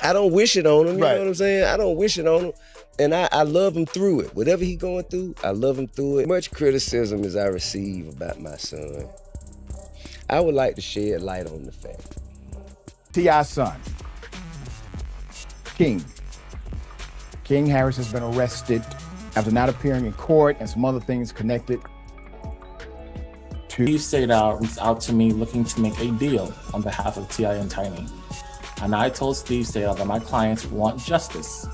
I don't wish it on him, you Right. know what I'm saying? I don't wish it on him. And I love him through it. Whatever he going through, I love him through it. Much criticism as I receive about my son, I would like to shed light on the fact. T.I.'s son, King Harris has been arrested after not appearing in court and some other things connected to... Steve Sadar reached out to me looking to make a deal on behalf of T.I. and Tiny. And I told Steve Sadar that my clients want justice.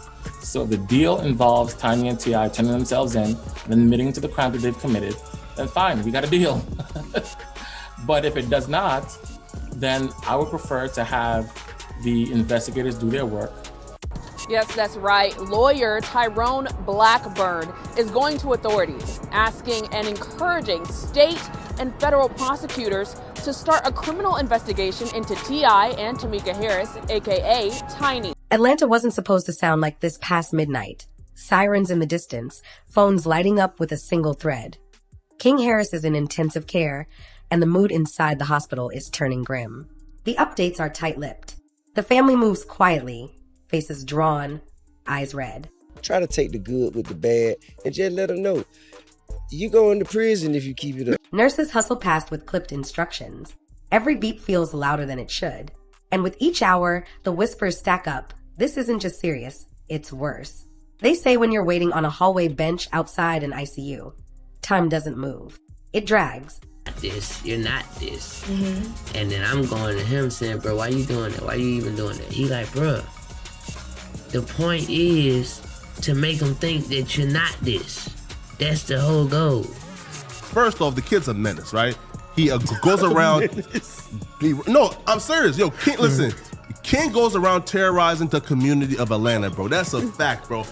So if the deal involves Tiny and T.I. turning themselves in and admitting to the crime that they've committed, then fine, we got a deal. But if it does not, then I would prefer to have the investigators do their work. Yes, that's right. Lawyer Tyrone Blackburn is going to authorities, asking and encouraging state and federal prosecutors to start a criminal investigation into T.I. and Tamika Harris, aka Tiny. Atlanta wasn't supposed to sound like this past midnight. Sirens in the distance, phones lighting up with a single thread. King Harris is in intensive care, and the mood inside the hospital is turning grim. The updates are tight-lipped. The family moves quietly, faces drawn, eyes red. Try to take the good with the bad and just let them know. You go into prison if you keep it up. Nurses hustle past with clipped instructions. Every beep feels louder than it should. And with each hour, the whispers stack up. This isn't just serious, it's worse. They say when you're waiting on a hallway bench outside an ICU, time doesn't move. It drags. You're not this. And then I'm going to him saying, bro, why you doing that? Why you even doing that? He like, bro, the point is to make them think that you're not this. That's the whole goal. First off, the kid's a menace, right? He goes around. No, I'm serious. Yo, King, listen. King goes around terrorizing the community of Atlanta, bro. That's a fact, bro.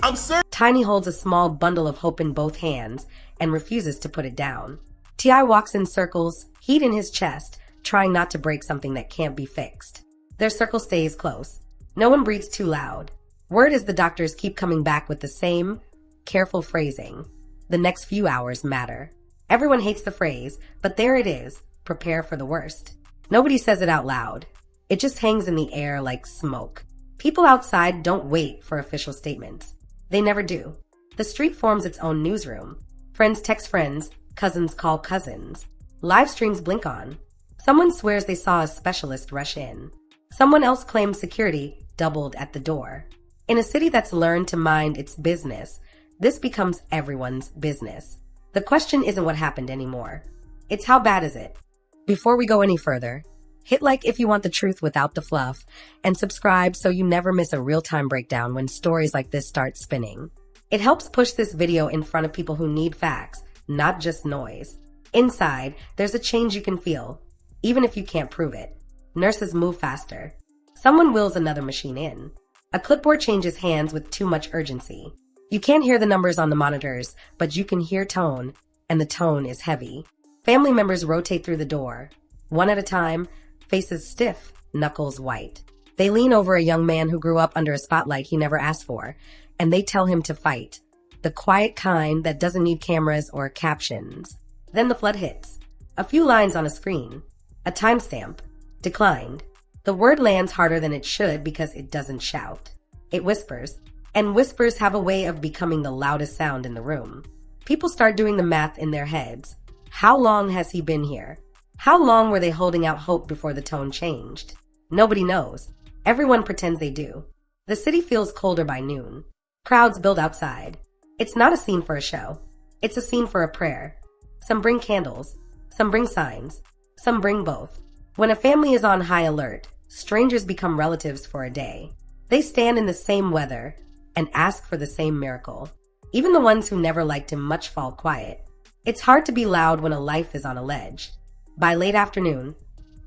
I'm serious. Tiny holds a small bundle of hope in both hands and refuses to put it down. T.I. walks in circles, heat in his chest, trying not to break something that can't be fixed. Their circle stays close. No one breathes too loud. Word is the doctors keep coming back with the same careful phrasing. The next few hours matter. Everyone hates the phrase, but there it is. Prepare for the worst. Nobody says it out loud. It just hangs in the air like smoke. People outside don't wait for official statements. They never do. The street forms its own newsroom. Friends text friends, cousins call cousins. Live streams blink on. Someone swears they saw a specialist rush in. Someone else claims security doubled at the door. In a city that's learned to mind its business, this becomes everyone's business. The question isn't what happened anymore. It's how bad is it? Before we go any further, hit like if you want the truth without the fluff, and subscribe so you never miss a real-time breakdown when stories like this start spinning. It helps push this video in front of people who need facts, not just noise. Inside, there's a change you can feel, even if you can't prove it. Nurses move faster. Someone wheels another machine in. A clipboard changes hands with too much urgency. You can't hear the numbers on the monitors, but you can hear tone, and the tone is heavy. Family members rotate through the door. One at a time, faces stiff, knuckles white. They lean over a young man who grew up under a spotlight he never asked for, and they tell him to fight. The quiet kind that doesn't need cameras or captions. Then the flood hits. A few lines on a screen. A timestamp. Declined. The word lands harder than it should because it doesn't shout. It whispers. And whispers have a way of becoming the loudest sound in the room. People start doing the math in their heads. How long has he been here? How long were they holding out hope before the tone changed? Nobody knows. Everyone pretends they do. The city feels colder by noon. Crowds build outside. It's not a scene for a show. It's a scene for a prayer. Some bring candles. Some bring signs. Some bring both. When a family is on high alert, strangers become relatives for a day. They stand in the same weather and ask for the same miracle. Even the ones who never liked him much fall quiet. It's hard to be loud when a life is on a ledge. By late afternoon,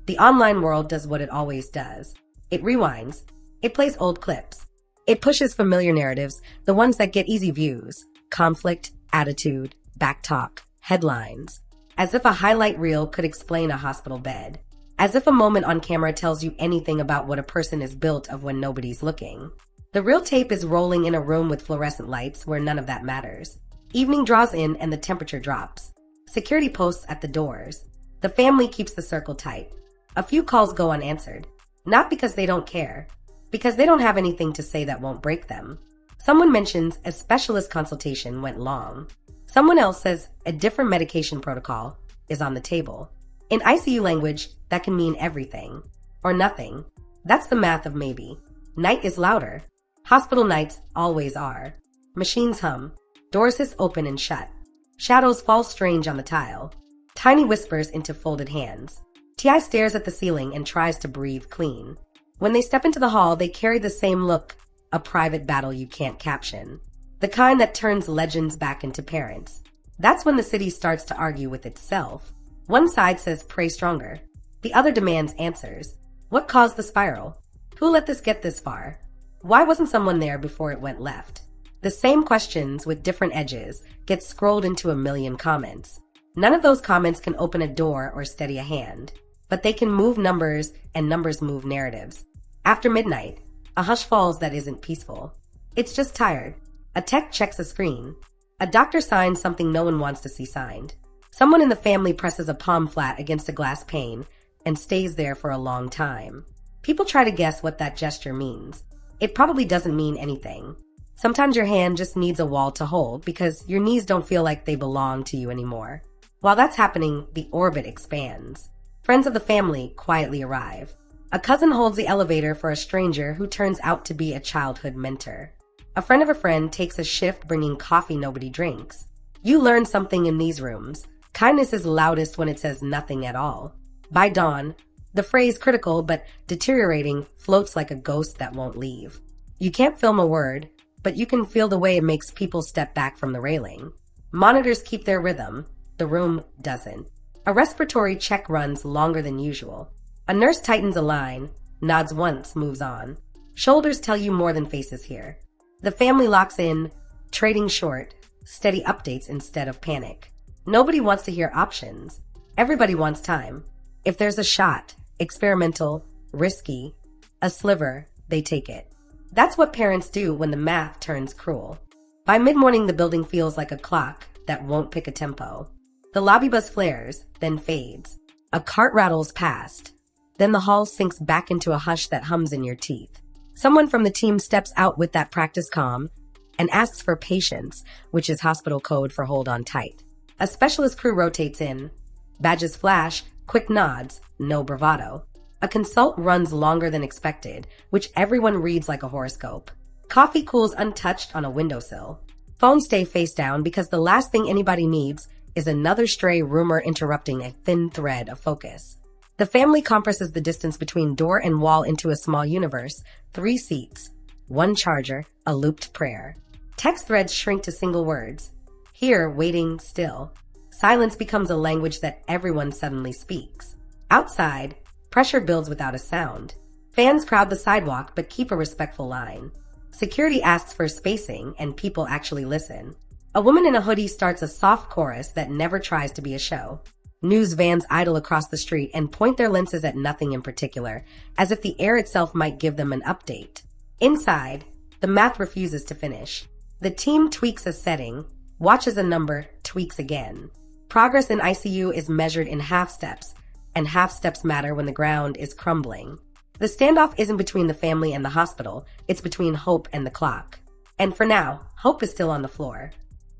the online world does what it always does. It rewinds. It plays old clips. It pushes familiar narratives, the ones that get easy views. Conflict, attitude, backtalk, headlines. As if a highlight reel could explain a hospital bed. As if a moment on camera tells you anything about what a person is built of when nobody's looking. The real tape is rolling in a room with fluorescent lights where none of that matters. Evening draws in and the temperature drops. Security posts at the doors. The family keeps the circle tight. A few calls go unanswered. Not because they don't care, because they don't have anything to say that won't break them. Someone mentions a specialist consultation went long. Someone else says a different medication protocol is on the table. In ICU language, that can mean everything or nothing. That's the math of maybe. Night is louder. Hospital nights always are. Machines hum. Doors hiss open and shut. Shadows fall strange on the tile. Tiny whispers into folded hands. T.I. stares at the ceiling and tries to breathe clean. When they step into the hall, they carry the same look, a private battle you can't caption. The kind that turns legends back into parents. That's when the city starts to argue with itself. One side says pray stronger. The other demands answers. What caused the spiral? Who let this get this far? Why wasn't someone there before it went left? The same questions with different edges get scrolled into a million comments. None of those comments can open a door or steady a hand, but they can move numbers and numbers move narratives. After midnight, a hush falls that isn't peaceful. It's just tired. A tech checks a screen. A doctor signs something no one wants to see signed. Someone in the family presses a palm flat against a glass pane and stays there for a long time. People try to guess what that gesture means. It probably doesn't mean anything. Sometimes your hand just needs a wall to hold because your knees don't feel like they belong to you anymore. While that's happening, the orbit expands. Friends of the family quietly arrive. A cousin holds the elevator for a stranger who turns out to be a childhood mentor. A friend of a friend takes a shift bringing coffee nobody drinks. You learn something in these rooms. Kindness is loudest when it says nothing at all. By dawn, the phrase critical but deteriorating floats like a ghost that won't leave. You can't film a word, but you can feel the way it makes people step back from the railing. Monitors keep their rhythm. The room doesn't. A respiratory check runs longer than usual. A nurse tightens a line, nods once, moves on. Shoulders tell you more than faces here. The family locks in, trading short, steady updates instead of panic. Nobody wants to hear options. Everybody wants time. If there's a shot, experimental, risky, a sliver, they take it. That's what parents do when the math turns cruel. By mid-morning, the building feels like a clock that won't pick a tempo. The lobby bus flares, then fades. A cart rattles past. Then the hall sinks back into a hush that hums in your teeth. Someone from the team steps out with that practice calm and asks for patience, which is hospital code for hold on tight. A specialist crew rotates in. Badges flash, quick nods, no bravado. A consult runs longer than expected, which everyone reads like a horoscope. Coffee cools untouched on a windowsill. Phones stay face down because the last thing anybody needs is another stray rumor interrupting a thin thread of focus. The family compresses the distance between door and wall into a small universe, 3 seats, 1 charger, a looped prayer. Text threads shrink to single words. Here, waiting, still. Silence becomes a language that everyone suddenly speaks. Outside, pressure builds without a sound. Fans crowd the sidewalk but keep a respectful line. Security asks for spacing and people actually listen. A woman in a hoodie starts a soft chorus that never tries to be a show. News vans idle across the street and point their lenses at nothing in particular, as if the air itself might give them an update. Inside, the math refuses to finish. The team tweaks a setting, watches a number, tweaks again. Progress in ICU is measured in half steps, and half steps matter when the ground is crumbling. The standoff isn't between the family and the hospital, it's between hope and the clock. And for now, hope is still on the floor.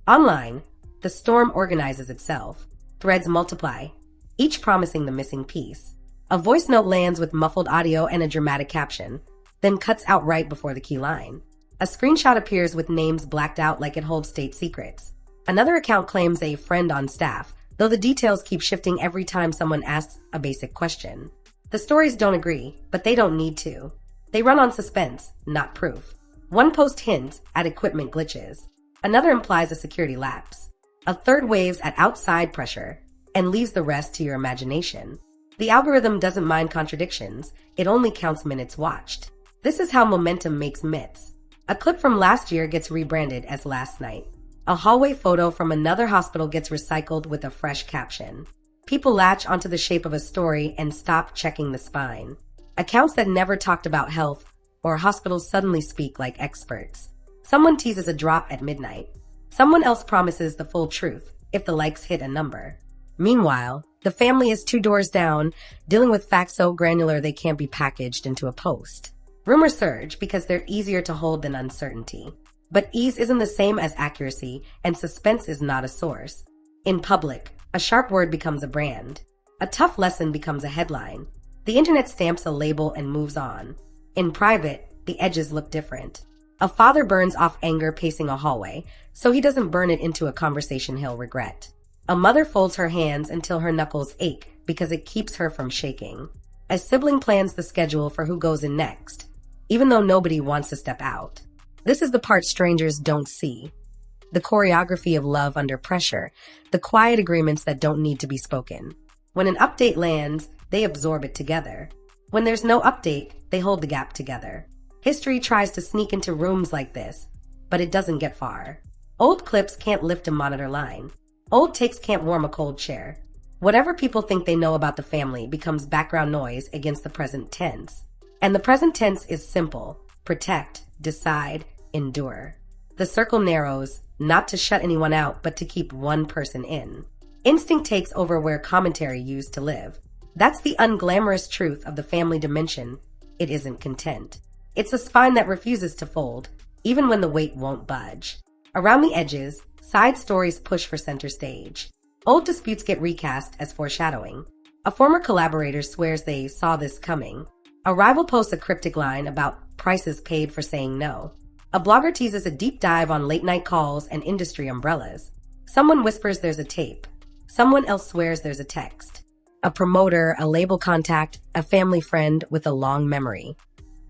Online, the storm organizes itself. Threads multiply, each promising the missing piece. A voice note lands with muffled audio and a dramatic caption, then cuts out right before the key line. A screenshot appears with names blacked out like it holds state secrets. Another account claims a friend on staff, though the details keep shifting every time someone asks a basic question. The stories don't agree, but they don't need to. They run on suspense, not proof. One post hints at equipment glitches. Another implies a security lapse. A third waves at outside pressure and leaves the rest to your imagination. The algorithm doesn't mind contradictions, it only counts minutes watched. This is how momentum makes myths. A clip from last year gets rebranded as last night. A hallway photo from another hospital gets recycled with a fresh caption. People latch onto the shape of a story and stop checking the spine. Accounts that never talked about health or hospitals suddenly speak like experts. Someone teases a drop at midnight. Someone else promises the full truth if the likes hit a number. Meanwhile, the family is 2 doors down, dealing with facts so granular they can't be packaged into a post. Rumors surge because they're easier to hold than uncertainty. But ease isn't the same as accuracy, and suspense is not a source. In public, a sharp word becomes a brand. A tough lesson becomes a headline. The internet stamps a label and moves on. In private, the edges look different. A father burns off anger pacing a hallway, so he doesn't burn it into a conversation he'll regret. A mother folds her hands until her knuckles ache because it keeps her from shaking. A sibling plans the schedule for who goes in next, even though nobody wants to step out. This is the part strangers don't see. The choreography of love under pressure, the quiet agreements that don't need to be spoken. When an update lands, they absorb it together. When there's no update, they hold the gap together. History tries to sneak into rooms like this, but it doesn't get far. Old clips can't lift a monitor line. Old takes can't warm a cold chair. Whatever people think they know about the family becomes background noise against the present tense. And the present tense is simple: protect, decide, endure. The circle narrows, not to shut anyone out, but to keep one person in. Instinct takes over where commentary used to live. That's the unglamorous truth of the family dimension. It isn't content. It's a spine that refuses to fold, even when the weight won't budge. Around the edges, side stories push for center stage. Old disputes get recast as foreshadowing. A former collaborator swears they saw this coming. A rival posts a cryptic line about prices paid for saying no. A blogger teases a deep dive on late-night calls and industry umbrellas. Someone whispers there's a tape. Someone else swears there's a text. A promoter, a label contact, a family friend with a long memory.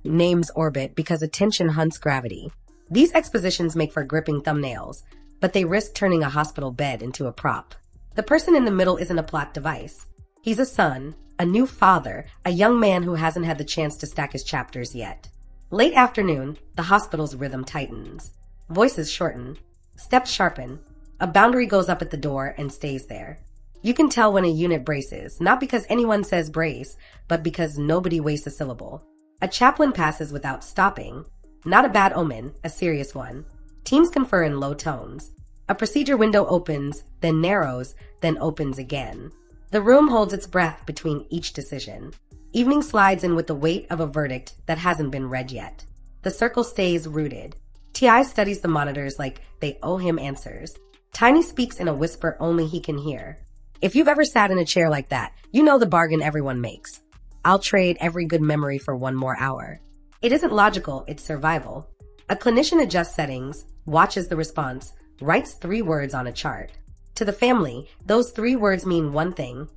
Names orbit because attention hunts gravity. These expositions make for gripping thumbnails, but they risk turning a hospital bed into a prop. The person in the middle isn't a plot device. He's a son, a new father, a young man who hasn't had the chance to stack his chapters yet. Late afternoon, the hospital's rhythm tightens. Voices shorten. Steps sharpen. A boundary goes up at the door and stays there. You can tell when a unit braces, not because anyone says brace, but because nobody wastes a syllable. A chaplain passes without stopping. Not a bad omen, a serious one. Teams confer in low tones. A procedure window opens, then narrows, then opens again. The room holds its breath between each decision. Evening slides in with the weight of a verdict that hasn't been read yet. The circle stays rooted. T.I. studies the monitors like they owe him answers. Tiny speaks in a whisper only he can hear. If you've ever sat in a chair like that, you know the bargain everyone makes. I'll trade every good memory for 1 more hour. It isn't logical, it's survival. A clinician adjusts settings, watches the response, writes 3 words on a chart. To the family, those 3 words mean one thing: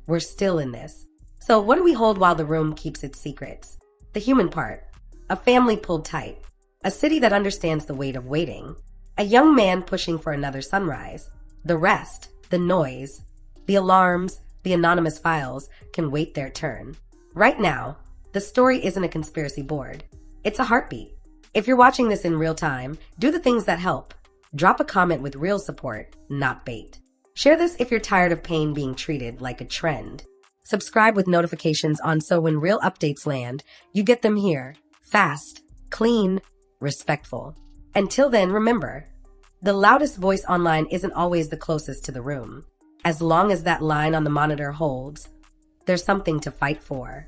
we're still in this. So what do we hold while the room keeps its secrets? The human part. A family pulled tight. A city that understands the weight of waiting. A young man pushing for another sunrise. The rest, the noise, the alarms, the anonymous files, can wait their turn. Right now, the story isn't a conspiracy board. It's a heartbeat. If you're watching this in real time, do the things that help. Drop a comment with real support, not bait. Share this if you're tired of pain being treated like a trend. Subscribe with notifications on so when real updates land, you get them here. Fast, clean, respectful. Until then, remember, the loudest voice online isn't always the closest to the room. As long as that line on the monitor holds, there's something to fight for.